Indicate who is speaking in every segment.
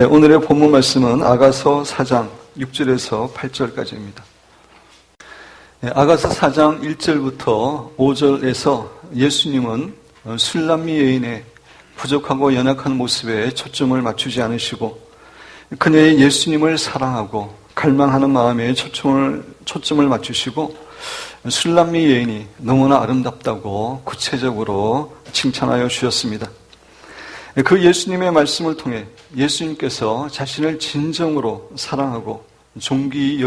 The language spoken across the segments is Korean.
Speaker 1: 네, 오늘의 본문 말씀은 아가서 4장 6절에서 8절까지입니다. 아가서 4장 1절부터 5절에서 예수님은 술람미 여인의 부족하고 연약한 모습에 초점을 맞추지 않으시고 그녀의 예수님을 사랑하고 갈망하는 마음에 초점을 맞추시고 술람미 여인이 너무나 아름답다고 구체적으로 칭찬하여 주셨습니다. 그 예수님의 말씀을 통해 예수님께서 자신을 진정으로 사랑하고 존귀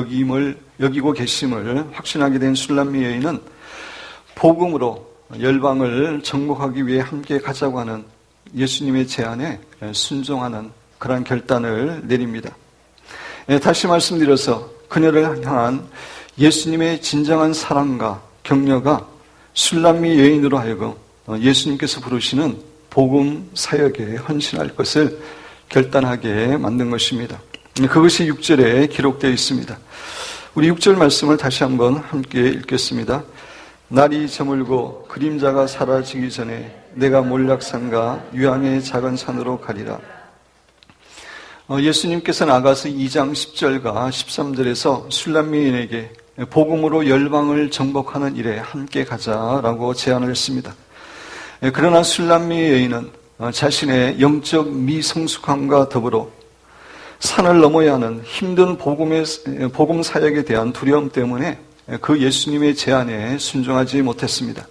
Speaker 1: 여기고 계심을 확신하게 된 술람미 여인은 복음으로 열방을 정복하기 위해 함께 가자고 하는 예수님의 제안에 순종하는 그러한 결단을 내립니다. 다시 말씀드려서 그녀를 향한 예수님의 진정한 사랑과 격려가 술람미 여인으로 하여금 예수님께서 부르시는 복음 사역에 헌신할 것을 결단하게 만든 것입니다. 그것이 6절에 기록되어 있습니다. 우리 6절 말씀을 다시 한번 함께 읽겠습니다. 날이 저물고 그림자가 사라지기 전에 내가 몰락산과 유황의 작은 산으로 가리라. 예수님께서는 아가서 2장 10절과 13절에서 술람미인에게 복음으로 열방을 정복하는 일에 함께 가자라고 제안을 했습니다. 그러나 술람미 여인은 자신의 영적 미성숙함과 더불어 산을 넘어야 하는 힘든 복음 사역에 대한 두려움 때문에 그 예수님의 제안에 순종하지 못했습니다.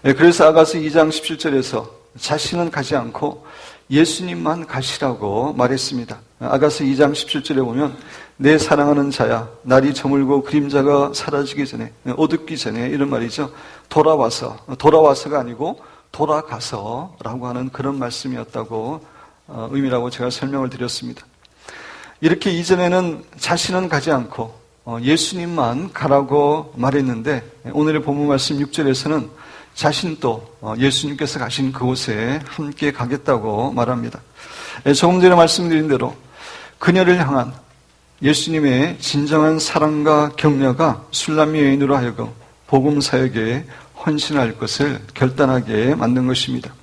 Speaker 1: 그래서 아가서 2장 17절에서 자신은 가지 않고 예수님만 가시라고 말했습니다. 아가서 2장 17절에 보면 내 사랑하는 자야 날이 저물고 그림자가 사라지기 전에 어둡기 전에 이런 말이죠. 돌아와서가 아니고 돌아가서라고 하는 그런 말씀이었다고 의미라고 제가 설명을 드렸습니다. 이렇게 이전에는 자신은 가지 않고 예수님만 가라고 말했는데 오늘의 본문 말씀 6절에서는 자신도 예수님께서 가신 그곳에 함께 가겠다고 말합니다. 조금 전에 말씀드린 대로 그녀를 향한 예수님의 진정한 사랑과 격려가 술람미 여인으로 하여금 복음 사역에 헌신할 것을 결단하게 만든 것입니다.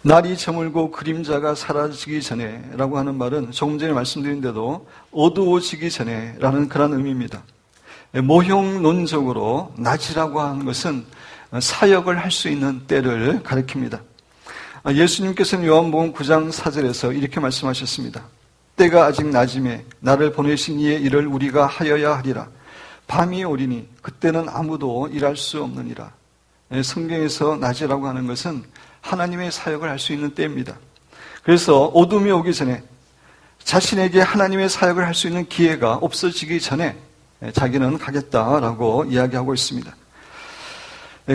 Speaker 1: 날이 저물고 그림자가 사라지기 전에 라고 하는 말은 조금 전에 말씀드린 대로 어두워지기 전에 라는 그런 의미입니다. 모형론적으로 낮이라고 하는 것은 사역을 할 수 있는 때를 가리킵니다. 예수님께서는 요한복음 9장 4절에서 이렇게 말씀하셨습니다. 때가 아직 낮임에 나를 보내신 이의 일을 우리가 하여야 하리라. 밤이 오리니 그때는 아무도 일할 수 없느니라. 성경에서 낮이라고 하는 것은 하나님의 사역을 할 수 있는 때입니다. 그래서 어둠이 오기 전에 자신에게 하나님의 사역을 할 수 있는 기회가 없어지기 전에 자기는 가겠다라고 이야기하고 있습니다.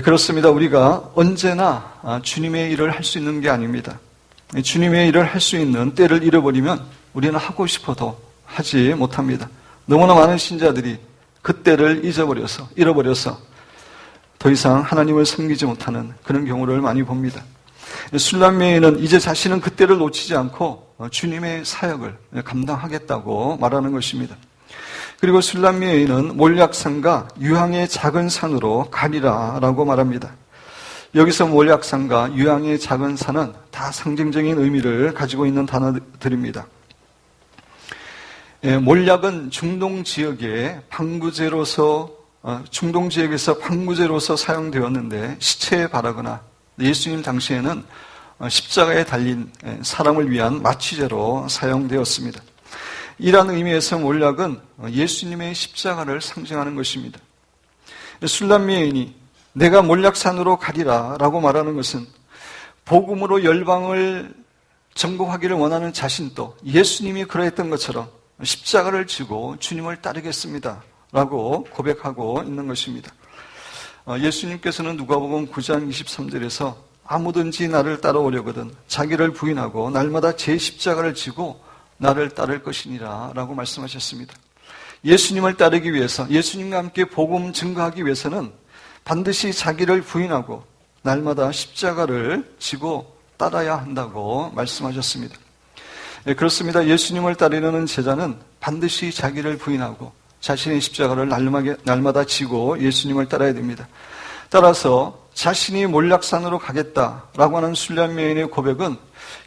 Speaker 1: 그렇습니다. 우리가 언제나 주님의 일을 할 수 있는 게 아닙니다. 주님의 일을 할 수 있는 때를 잃어버리면 우리는 하고 싶어도 하지 못합니다. 너무나 많은 신자들이 그때를 잃어버려서 더 이상 하나님을 섬기지 못하는 그런 경우를 많이 봅니다. 술람미는 이제 자신은 그때를 놓치지 않고 주님의 사역을 감당하겠다고 말하는 것입니다. 그리고 술람미 여인은 몰약산과 유황의 작은 산으로 가리라라고 말합니다. 여기서 몰약산과 유황의 작은 산은 다 상징적인 의미를 가지고 있는 단어들입니다. 몰약은 중동 지역에서 방부제로서 사용되었는데 시체에 바르거나 예수님 당시에는 십자가에 달린 사람을 위한 마취제로 사용되었습니다. 이러한 의미에서 몰약은 예수님의 십자가를 상징하는 것입니다. 술람미 여인이 내가 몰약산으로 가리라 라고 말하는 것은 복음으로 열방을 정복하기를 원하는 자신도 예수님이 그러했던 것처럼 십자가를 지고 주님을 따르겠습니다 라고 고백하고 있는 것입니다. 예수님께서는 누가복음 9장 23절에서 아무든지 나를 따라오려거든 자기를 부인하고 날마다 제 십자가를 지고 나를 따를 것이니라 라고 말씀하셨습니다. 예수님을 따르기 위해서 예수님과 함께 복음 증거하기 위해서는 반드시 자기를 부인하고 날마다 십자가를 지고 따라야 한다고 말씀하셨습니다. 그렇습니다. 예수님을 따르려는 제자는 반드시 자기를 부인하고 자신의 십자가를 날마다 지고 예수님을 따라야 됩니다. 따라서 자신이 몰락산으로 가겠다라고 하는 술람미 여인의 고백은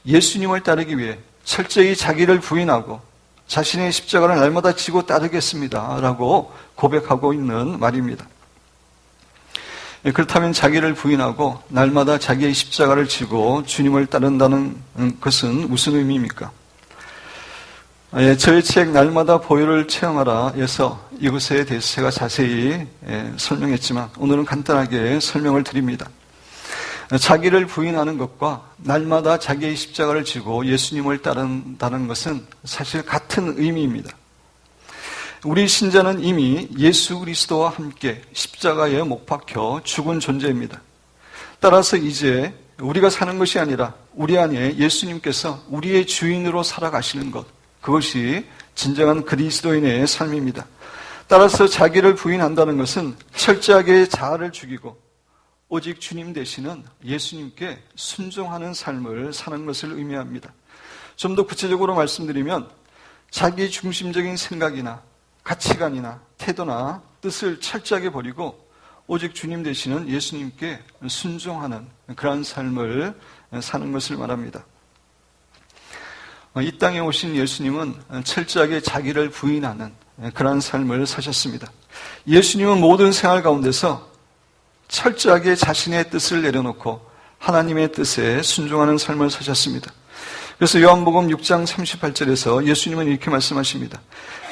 Speaker 1: 예수님을 따르기 위해 철저히 자기를 부인하고 자신의 십자가를 날마다 지고 따르겠습니다 라고 고백하고 있는 말입니다. 그렇다면 자기를 부인하고 날마다 자기의 십자가를 지고 주님을 따른다는 것은 무슨 의미입니까? 저의 책 날마다 보혈을 체험하라 에서 이것에 대해서 제가 자세히 설명했지만 오늘은 간단하게 설명을 드립니다. 자기를 부인하는 것과 날마다 자기의 십자가를 지고 예수님을 따른다는 것은 사실 같은 의미입니다. 우리 신자는 이미 예수 그리스도와 함께 십자가에 못 박혀 죽은 존재입니다. 따라서 이제 우리가 사는 것이 아니라 우리 안에 예수님께서 우리의 주인으로 살아가시는 것, 그것이 진정한 그리스도인의 삶입니다. 따라서 자기를 부인한다는 것은 철저하게 자아를 죽이고 오직 주님 되시는 예수님께 순종하는 삶을 사는 것을 의미합니다. 좀 더 구체적으로 말씀드리면 자기 중심적인 생각이나 가치관이나 태도나 뜻을 철저하게 버리고 오직 주님 되시는 예수님께 순종하는 그러한 삶을 사는 것을 말합니다. 이 땅에 오신 예수님은 철저하게 자기를 부인하는 그러한 삶을 사셨습니다. 예수님은 모든 생활 가운데서 철저하게 자신의 뜻을 내려놓고 하나님의 뜻에 순종하는 삶을 사셨습니다. 그래서 요한복음 6장 38절에서 예수님은 이렇게 말씀하십니다.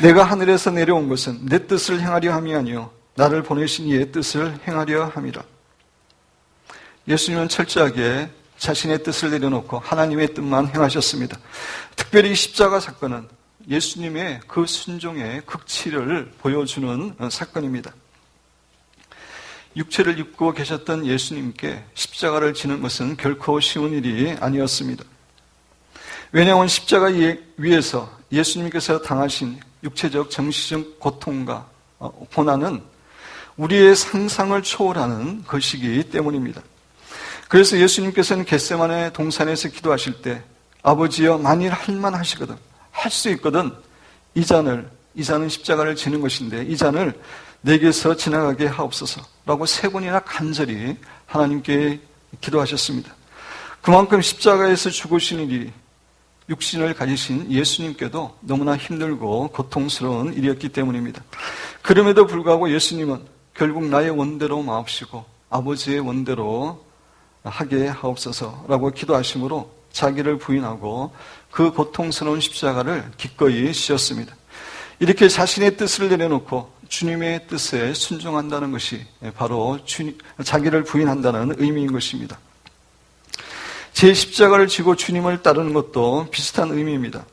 Speaker 1: 내가 하늘에서 내려온 것은 내 뜻을 행하려 함이 아니요 나를 보내신 이의 뜻을 행하려 함이라. 예수님은 철저하게 자신의 뜻을 내려놓고 하나님의 뜻만 행하셨습니다. 특별히 십자가 사건은 예수님의 그 순종의 극치를 보여주는 사건입니다. 육체를 입고 계셨던 예수님께 십자가를 지는 것은 결코 쉬운 일이 아니었습니다. 왜냐하면 십자가 위에서 예수님께서 당하신 육체적 정신적 고통과 고난은 우리의 상상을 초월하는 것이기 때문입니다. 그래서 예수님께서는 겟세마네 동산에서 기도하실 때 아버지여 만일 할만하시거든 할 수 있거든 이 잔은 십자가를 지는 것인데 이 잔을 내게서 지나가게 하옵소서 라고 3번이나 간절히 하나님께 기도하셨습니다. 그만큼 십자가에서 죽으시는 일이 육신을 가지신 예수님께도 너무나 힘들고 고통스러운 일이었기 때문입니다. 그럼에도 불구하고 예수님은 결국 나의 원대로 마옵시고 아버지의 원대로 하게 하옵소서라고 기도하심으로 자기를 부인하고 그 고통스러운 십자가를 기꺼이 지었습니다. 이렇게 자신의 뜻을 내려놓고 주님의 뜻에 순종한다는 것이 바로 자기를 부인한다는 의미인 것입니다. 제 십자가를 지고 주님을 따르는 것도 비슷한 의미입니다.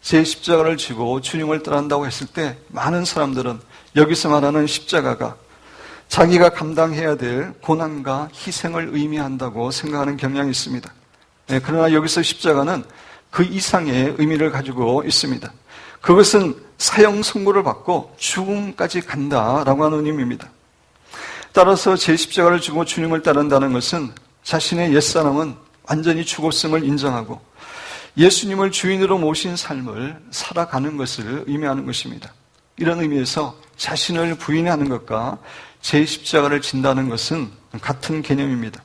Speaker 1: 제 십자가를 지고 주님을 따른다고 했을 때 많은 사람들은 여기서 말하는 십자가가 자기가 감당해야 될 고난과 희생을 의미한다고 생각하는 경향이 있습니다. 그러나 여기서 십자가는 그 이상의 의미를 가지고 있습니다. 그것은 사형 선고를 받고 죽음까지 간다라고 하는 의미입니다. 따라서 제 십자가를 지고 주님을 따른다는 것은 자신의 옛사람은 완전히 죽었음을 인정하고 예수님을 주인으로 모신 삶을 살아가는 것을 의미하는 것입니다. 이런 의미에서 자신을 부인하는 것과 제 십자가를 진다는 것은 같은 개념입니다.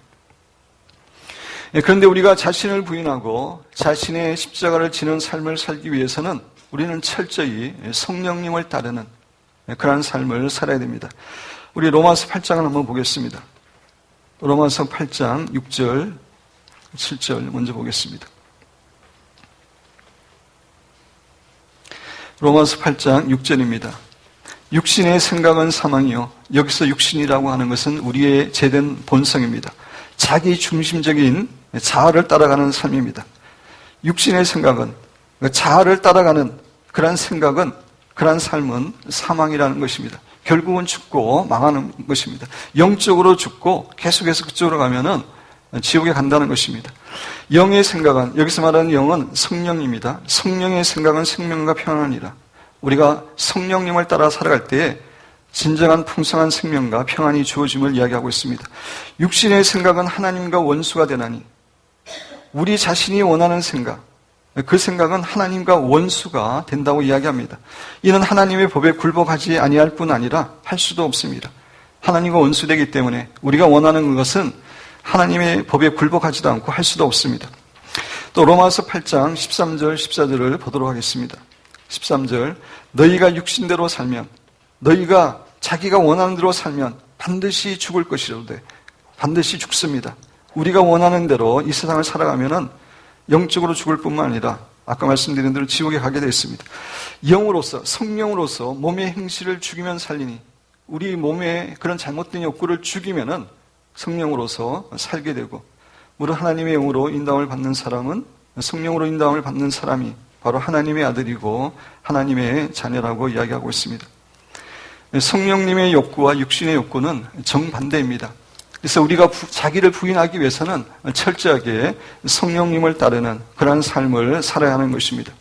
Speaker 1: 그런데 우리가 자신을 부인하고 자신의 십자가를 지는 삶을 살기 위해서는 우리는 철저히 성령님을 따르는 그러한 삶을 살아야 됩니다. 우리 로마서 8장을 한번 보겠습니다. 로마서 8장 6절, 7절 먼저 보겠습니다. 로마서 8장 6절입니다. 육신의 생각은 사망이요. 여기서 육신이라고 하는 것은 우리의 죄된 본성입니다. 자기 중심적인 자아를 따라가는 삶입니다. 육신의 생각은, 자아를 따라가는 그러한 생각은, 그러한 삶은 사망이라는 것입니다. 결국은 죽고 망하는 것입니다. 영적으로 죽고 계속해서 그쪽으로 가면은 지옥에 간다는 것입니다. 영의 생각은, 여기서 말하는 영은 성령입니다. 성령의 생각은 생명과 평안이라. 우리가 성령님을 따라 살아갈 때에 진정한 풍성한 생명과 평안이 주어짐을 이야기하고 있습니다. 육신의 생각은 하나님과 원수가 되나니 우리 자신이 원하는 생각, 그 생각은 하나님과 원수가 된다고 이야기합니다. 이는 하나님의 법에 굴복하지 아니할 뿐 아니라 할 수도 없습니다. 하나님과 원수되기 때문에 우리가 원하는 것은 하나님의 법에 굴복하지도 않고 할 수도 없습니다. 또 로마서 8장 13절 14절을 보도록 하겠습니다. 13절, 너희가 육신대로 살면, 너희가 자기가 원하는 대로 살면 반드시 죽을 것이로되, 반드시 죽습니다. 우리가 원하는 대로 이 세상을 살아가면은 영적으로 죽을 뿐만 아니라 아까 말씀드린 대로 지옥에 가게 되어 있습니다. 영으로서, 성령으로서 몸의 행실을 죽이면 살리니, 우리 몸의 그런 잘못된 욕구를 죽이면은 성령으로서 살게 되고, 무릇 하나님의 영으로 인도함을 받는 사람은, 성령으로 인도함을 받는 사람이 바로 하나님의 아들이고 하나님의 자녀라고 이야기하고 있습니다. 성령님의 욕구와 육신의 욕구는 정반대입니다. 그래서 우리가 자기를 부인하기 위해서는 철저하게 성령님을 따르는 그러한 삶을 살아야 하는 것입니다.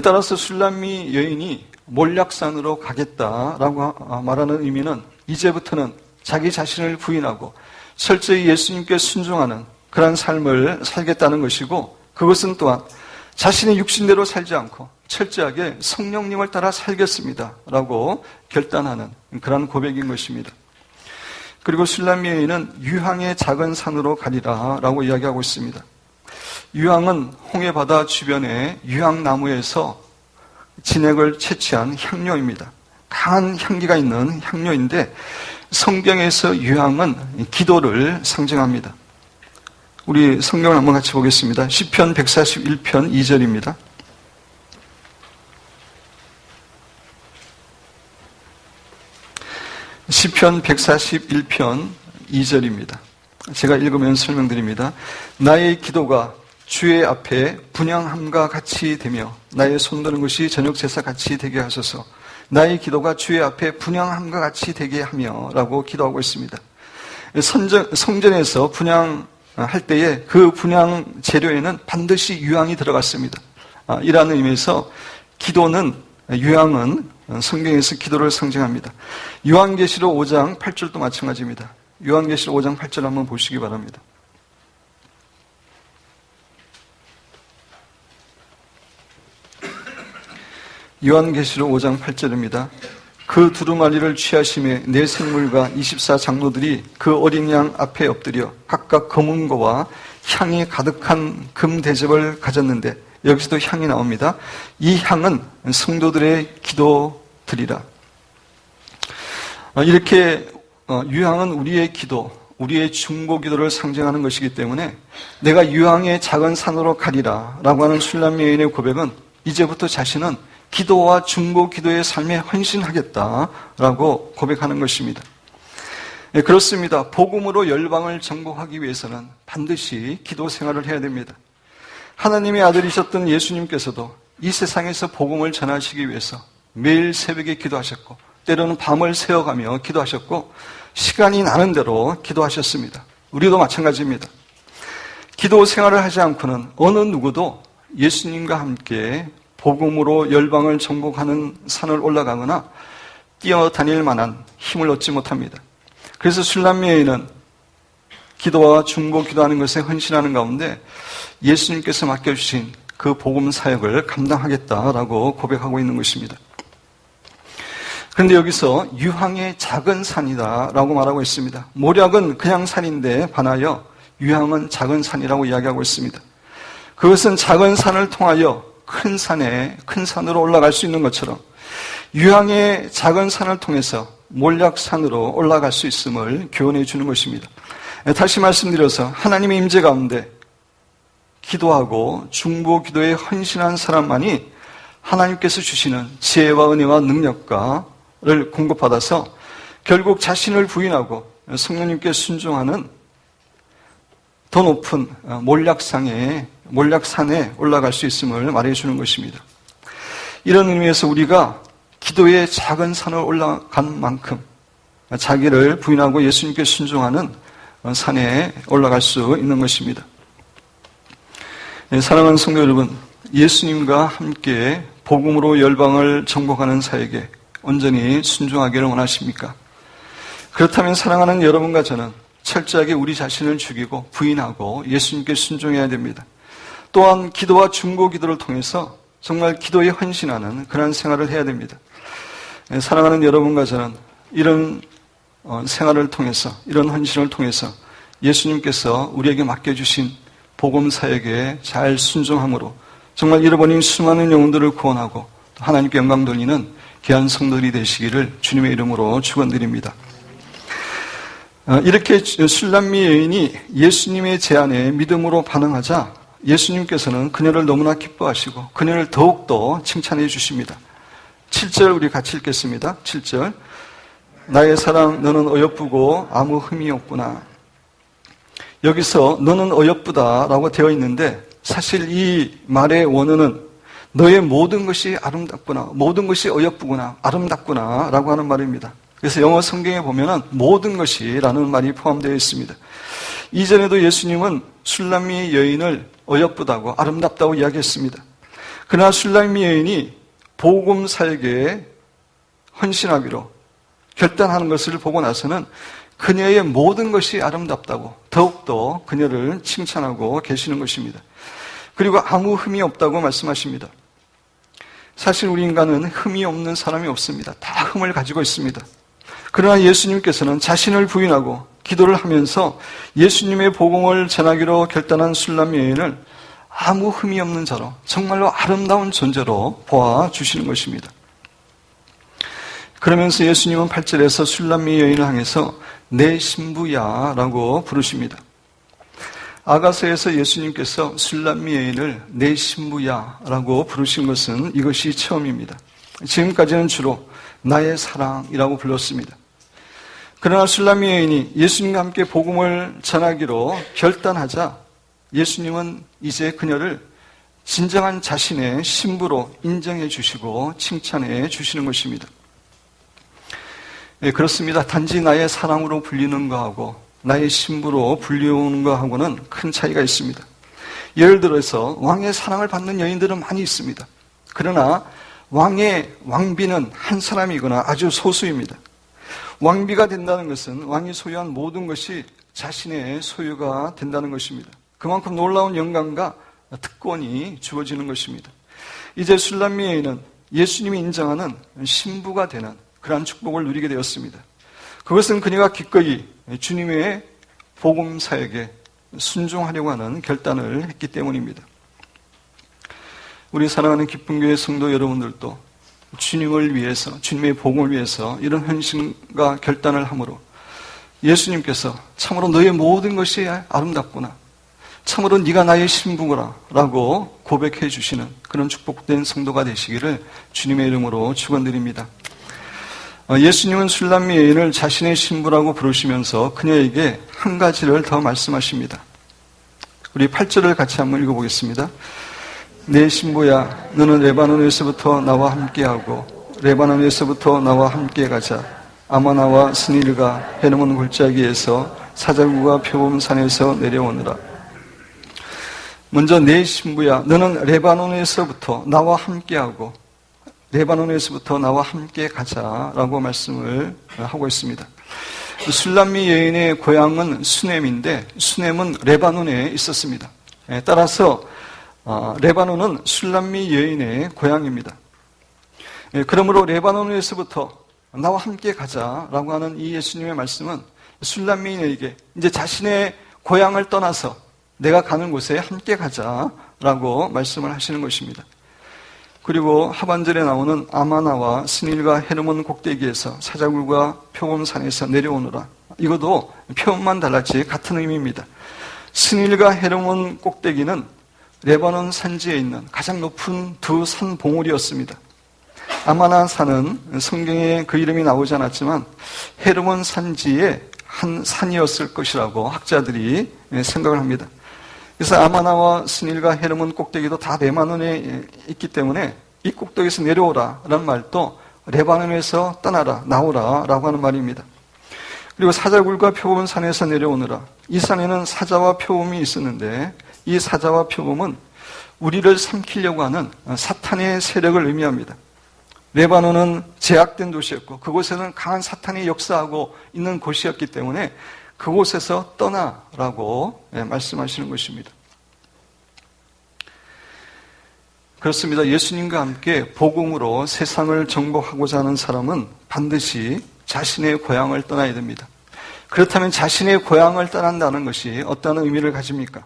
Speaker 1: 따라서 술람미 여인이 몰약산으로 가겠다라고 말하는 의미는 이제부터는 자기 자신을 부인하고 철저히 예수님께 순종하는 그러한 삶을 살겠다는 것이고, 그것은 또한 자신의 육신대로 살지 않고 철저하게 성령님을 따라 살겠습니다 라고 결단하는 그러한 고백인 것입니다. 그리고 술람미 여인은 유황의 작은 산으로 가리라 라고 이야기하고 있습니다. 유황은 홍해바다 주변의 유황나무에서 진액을 채취한 향료입니다. 강한 향기가 있는 향료인데, 성경에서 유황은 기도를 상징합니다. 우리 성경을 한번 같이 보겠습니다. 시편 141편 2절입니다. 시편 141편 2절입니다. 제가 읽으면서 설명드립니다. 나의 기도가 주의 앞에 분향함과 같이 되며 나의 손드는 것이 저녁 제사 같이 되게 하소서. 나의 기도가 주의 앞에 분향함과 같이 되게 하며 라고 기도하고 있습니다. 성전에서 분향할 때에 그 분향 재료에는 반드시 유황이 들어갔습니다. 이라는 의미에서 기도는, 유황은 성경에서 기도를 상징합니다. 요한계시록 5장 8절도 마찬가지입니다. 요한계시록 5장 8절 한번 보시기 바랍니다. 요한계시록 5장 8절입니다. 그 두루마리를 취하심에 네 생물과 24장로들이 그 어린 양 앞에 엎드려 각각 검은 거와 향이 가득한 금 대접을 가졌는데, 여기서도 향이 나옵니다. 이 향은 성도들의 기도들이라. 이렇게 유황은 우리의 기도, 우리의 중보 기도를 상징하는 것이기 때문에 내가 유황의 작은 산으로 가리라 라고 하는 술람미 여인의 고백은 이제부터 자신은 기도와 중보 기도의 삶에 헌신하겠다라고 고백하는 것입니다. 네, 그렇습니다. 복음으로 열방을 정복하기 위해서는 반드시 기도 생활을 해야 됩니다. 하나님의 아들이셨던 예수님께서도 이 세상에서 복음을 전하시기 위해서 매일 새벽에 기도하셨고, 때로는 밤을 새어가며 기도하셨고, 시간이 나는 대로 기도하셨습니다. 우리도 마찬가지입니다. 기도 생활을 하지 않고는 어느 누구도 예수님과 함께 복음으로 열방을 정복하는 산을 올라가거나 뛰어다닐 만한 힘을 얻지 못합니다. 그래서 술람미 여인은 기도와 중보 기도하는 것에 헌신하는 가운데 예수님께서 맡겨주신 그 복음 사역을 감당하겠다라고 고백하고 있는 것입니다. 그런데 여기서 유황의 작은 산이다라고 말하고 있습니다. 모략은 그냥 산인데 반하여 유황은 작은 산이라고 이야기하고 있습니다. 그것은 작은 산을 통하여 큰 산으로 올라갈 수 있는 것처럼 유황의 작은 산을 통해서 몰약산으로 올라갈 수 있음을 교훈해 주는 것입니다. 다시 말씀드려서 하나님의 임재 가운데 기도하고 중보 기도에 헌신한 사람만이 하나님께서 주시는 지혜와 은혜와 능력을 공급받아서 결국 자신을 부인하고 성령님께 순종하는 더 높은 몰약산에 올라갈 수 있음을 말해주는 것입니다. 이런 의미에서 우리가 기도의 작은 산을 올라간 만큼 자기를 부인하고 예수님께 순종하는 산에 올라갈 수 있는 것입니다. 사랑하는 성도 여러분, 예수님과 함께 복음으로 열방을 정복하는 사역에 온전히 순종하기를 원하십니까? 그렇다면 사랑하는 여러분과 저는 철저하게 우리 자신을 죽이고 부인하고 예수님께 순종해야 됩니다. 또한 기도와 중보 기도를 통해서 정말 기도에 헌신하는 그런 생활을 해야 됩니다. 사랑하는 여러분과 저는 이런 생활을 통해서, 이런 헌신을 통해서 예수님께서 우리에게 맡겨주신 복음 사역에 잘 순종함으로 정말 잃어버린 수많은 영혼들을 구원하고 하나님께 영광 돌리는 귀한 성도들이 되시기를 주님의 이름으로 축원드립니다. 이렇게 술람미 여인이 예수님의 제안에 믿음으로 반응하자 예수님께서는 그녀를 너무나 기뻐하시고 그녀를 더욱더 칭찬해 주십니다. 7절 우리 같이 읽겠습니다. 7절 나의 사랑 너는 어여쁘고 아무 흠이 없구나. 여기서 너는 어여쁘다라고 되어 있는데 사실 이 말의 원어는 너의 모든 것이 아름답구나, 모든 것이 어여쁘구나, 아름답구나 라고 하는 말입니다. 그래서 영어 성경에 보면은 모든 것이라는 말이 포함되어 있습니다. 이전에도 예수님은 술람미 여인을 어여쁘다고 아름답다고 이야기했습니다. 그러나 술람미 여인이 복음 사역에 헌신하기로 결단하는 것을 보고 나서는 그녀의 모든 것이 아름답다고 더욱더 그녀를 칭찬하고 계시는 것입니다. 그리고 아무 흠이 없다고 말씀하십니다. 사실 우리 인간은 흠이 없는 사람이 없습니다. 다 흠을 가지고 있습니다. 그러나 예수님께서는 자신을 부인하고 기도를 하면서 예수님의 복음을 전하기로 결단한 술람미 여인을 아무 흠이 없는 자로 정말로 아름다운 존재로 보아주시는 것입니다. 그러면서 예수님은 8절에서 술람미 여인을 향해서 내 신부야 라고 부르십니다. 아가서에서 예수님께서 술람미 여인을 내 신부야 라고 부르신 것은 이것이 처음입니다. 지금까지는 주로 나의 사랑이라고 불렀습니다. 그러나 술람미 여인이 예수님과 함께 복음을 전하기로 결단하자 예수님은 이제 그녀를 진정한 자신의 신부로 인정해 주시고 칭찬해 주시는 것입니다. 예, 그렇습니다. 단지 나의 사랑으로 불리는 거하고 나의 신부로 불리우는 거하고는 큰 차이가 있습니다. 예를 들어서 왕의 사랑을 받는 여인들은 많이 있습니다. 그러나 왕의 왕비는 한 사람이거나 아주 소수입니다. 왕비가 된다는 것은 왕이 소유한 모든 것이 자신의 소유가 된다는 것입니다. 그만큼 놀라운 영광과 특권이 주어지는 것입니다. 이제 술람미 여인은 예수님이 인정하는 신부가 되는 그러한 축복을 누리게 되었습니다. 그것은 그녀가 기꺼이 주님의 복음 사역에 순종하려고 하는 결단을 했기 때문입니다. 우리 사랑하는 기쁨교회 성도 여러분들도 주님을 위해서, 주님의 복음을 위해서 이런 헌신과 결단을 함으로 예수님께서 참으로 너의 모든 것이 아름답구나, 참으로 네가 나의 신부구나 라고 고백해 주시는 그런 축복된 성도가 되시기를 주님의 이름으로 축원드립니다. 예수님은 술람미 여인을 자신의 신부라고 부르시면서 그녀에게 한 가지를 더 말씀하십니다. 우리 8절을 같이 한번 읽어보겠습니다. 내 신부야, 너는 레바논에서부터 나와 함께하고 레바논에서부터 나와 함께 가자. 아마나와 스닐가 헤르몬 골짜기에서 사자구가 표범산에서 내려오느라. 먼저 내 신부야, 너는 레바논에서부터 나와 함께하고 레바논에서부터 나와 함께 가자라고 말씀을 하고 있습니다. 술람미 여인의 고향은 수넴인데 수넴은 레바논에 있었습니다. 따라서 레바논은 술람미 여인의 고향입니다. 그러므로 레바논에서부터 나와 함께 가자라고 하는 이 예수님의 말씀은 술람미인에게 이제 자신의 고향을 떠나서 내가 가는 곳에 함께 가자라고 말씀을 하시는 것입니다. 그리고 하반절에 나오는 아마나와 스닐과 헤르몬 꼭대기에서 사자굴과 표범산에서 내려오느라, 이것도 표현만 달랐지 같은 의미입니다. 스닐과 헤르몬 꼭대기는 레바논 산지에 있는 가장 높은 두 산 봉우리였습니다. 아마나 산은 성경에 그 이름이 나오지 않았지만 헤르몬 산지의 한 산이었을 것이라고 학자들이 생각을 합니다. 그래서 아마나와 스닐과 헤르몬 꼭대기도 다 레바논에 있기 때문에 이 꼭대기에서 내려오라 라는 말도 레바논에서 떠나라, 나오라 라고 하는 말입니다. 그리고 사자굴과 표범산에서 내려오느라, 이 산에는 사자와 표범이 있었는데 이 사자와 표범은 우리를 삼키려고 하는 사탄의 세력을 의미합니다. 레바논은 제약된 도시였고 그곳에는 강한 사탄이 역사하고 있는 곳이었기 때문에 그곳에서 떠나라고 말씀하시는 것입니다. 그렇습니다. 예수님과 함께 복음으로 세상을 정복하고자 하는 사람은 반드시 자신의 고향을 떠나야 됩니다. 그렇다면 자신의 고향을 떠난다는 것이 어떤 의미를 가집니까?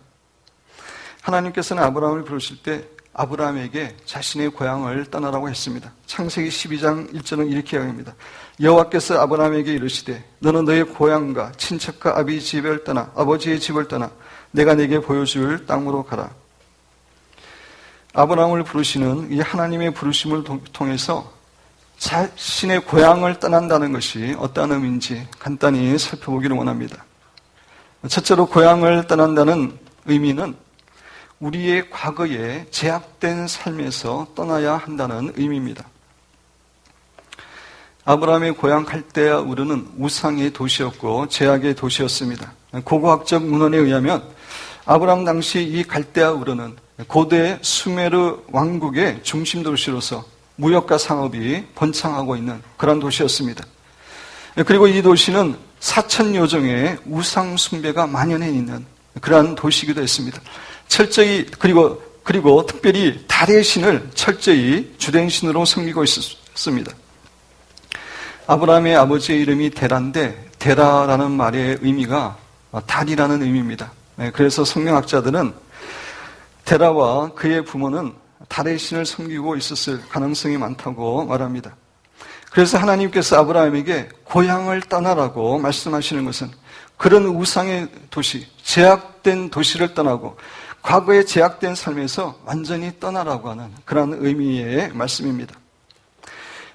Speaker 1: 하나님께서는 아브라함을 부르실 때 아브라함에게 자신의 고향을 떠나라고 했습니다. 창세기 12장 1절은 이렇게 이야기합니다. 여호와께서 아브라함에게 이르시되 너는 너의 고향과 친척과 아버지의 집을 떠나 내가 네게 보여줄 땅으로 가라. 아브라함을 부르시는 이 하나님의 부르심을 통해서 자신의 고향을 떠난다는 것이 어떠한 의미인지 간단히 살펴보기를 원합니다. 첫째로 고향을 떠난다는 의미는 우리의 과거에 제약된 삶에서 떠나야 한다는 의미입니다. 아브라함의 고향 갈대아 우르는 우상의 도시였고 제약의 도시였습니다. 고고학적 문헌에 의하면 아브라함 당시 이 갈대아 우르는 고대 수메르 왕국의 중심 도시로서 무역과 상업이 번창하고 있는 그런 도시였습니다. 그리고 이 도시는 4,000여 종의 우상 숭배가 만연해 있는 그러한 도시이기도 했습니다. 철저히 그리고 특별히 달의 신을 철저히 주된 신으로 섬기고 있었습니다. 아브라함의 아버지의 이름이 데라인데 데라라는 말의 의미가 달이라는 의미입니다. 그래서 성경학자들은 데라와 그의 부모는 달의 신을 섬기고 있었을 가능성이 많다고 말합니다. 그래서 하나님께서 아브라함에게 고향을 떠나라고 말씀하시는 것은 그런 우상의 도시, 제약된 도시를 떠나고 과거에 제약된 삶에서 완전히 떠나라고 하는 그런 의미의 말씀입니다.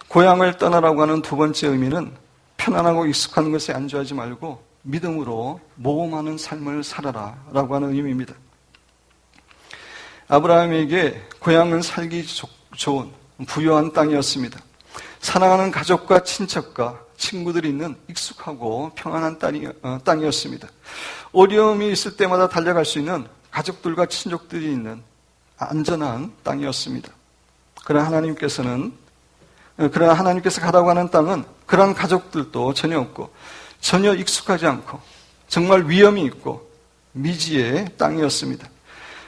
Speaker 1: 고향을 떠나라고 하는 두 번째 의미는 편안하고 익숙한 것에 안주하지 말고 믿음으로 모험하는 삶을 살아라 라고 하는 의미입니다. 아브라함에게 고향은 살기 좋은 부유한 땅이었습니다. 사랑하는 가족과 친척과 친구들이 있는 익숙하고 평안한 땅이었습니다. 어려움이 있을 때마다 달려갈 수 있는 가족들과 친족들이 있는 안전한 땅이었습니다. 그러나 하나님께서 가라고 하는 땅은 그러한 가족들도 전혀 없고 전혀 익숙하지 않고 정말 위험이 있고 미지의 땅이었습니다.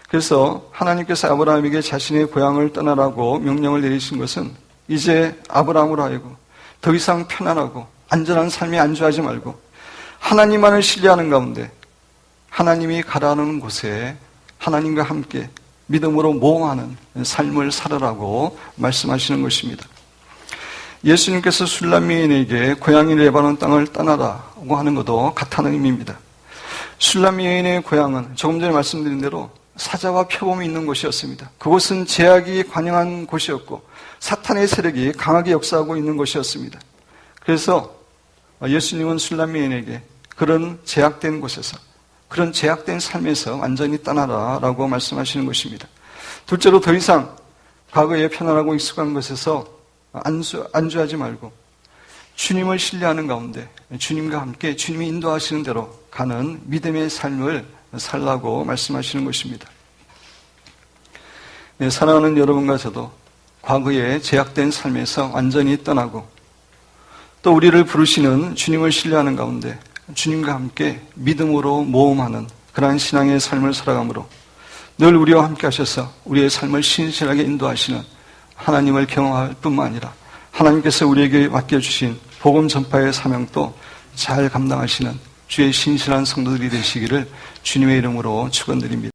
Speaker 1: 그래서 하나님께서 아브라함에게 자신의 고향을 떠나라고 명령을 내리신 것은 이제 아브라함으로 하여금 더 이상 편안하고 안전한 삶에 안주하지 말고 하나님만을 신뢰하는 가운데 하나님이 가라는 곳에 하나님과 함께 믿음으로 모험하는 삶을 살아라고 말씀하시는 것입니다. 예수님께서 술람미인에게 고향인 레바논 땅을 떠나라고 하는 것도 같다는 의미입니다. 술람미인의 고향은 조금 전에 말씀드린 대로 사자와 표범이 있는 곳이었습니다. 그곳은 제약이 관영한 곳이었고 사탄의 세력이 강하게 역사하고 있는 곳이었습니다. 그래서 예수님은 술람미인에게 그런 제약된 곳에서 그런 제약된 삶에서 완전히 떠나라라고 말씀하시는 것입니다. 둘째로 더 이상 과거에 편안하고 익숙한 것에서 안주하지 말고 주님을 신뢰하는 가운데 주님과 함께 주님이 인도하시는 대로 가는 믿음의 삶을 살라고 말씀하시는 것입니다. 네, 사랑하는 여러분과 저도 과거에 제약된 삶에서 완전히 떠나고 또 우리를 부르시는 주님을 신뢰하는 가운데 주님과 함께 믿음으로 모험하는 그러한 신앙의 삶을 살아가므로 늘 우리와 함께 하셔서 우리의 삶을 신실하게 인도하시는 하나님을 경험할 뿐만 아니라 하나님께서 우리에게 맡겨주신 복음 전파의 사명도 잘 감당하시는 주의 신실한 성도들이 되시기를 주님의 이름으로 축원드립니다.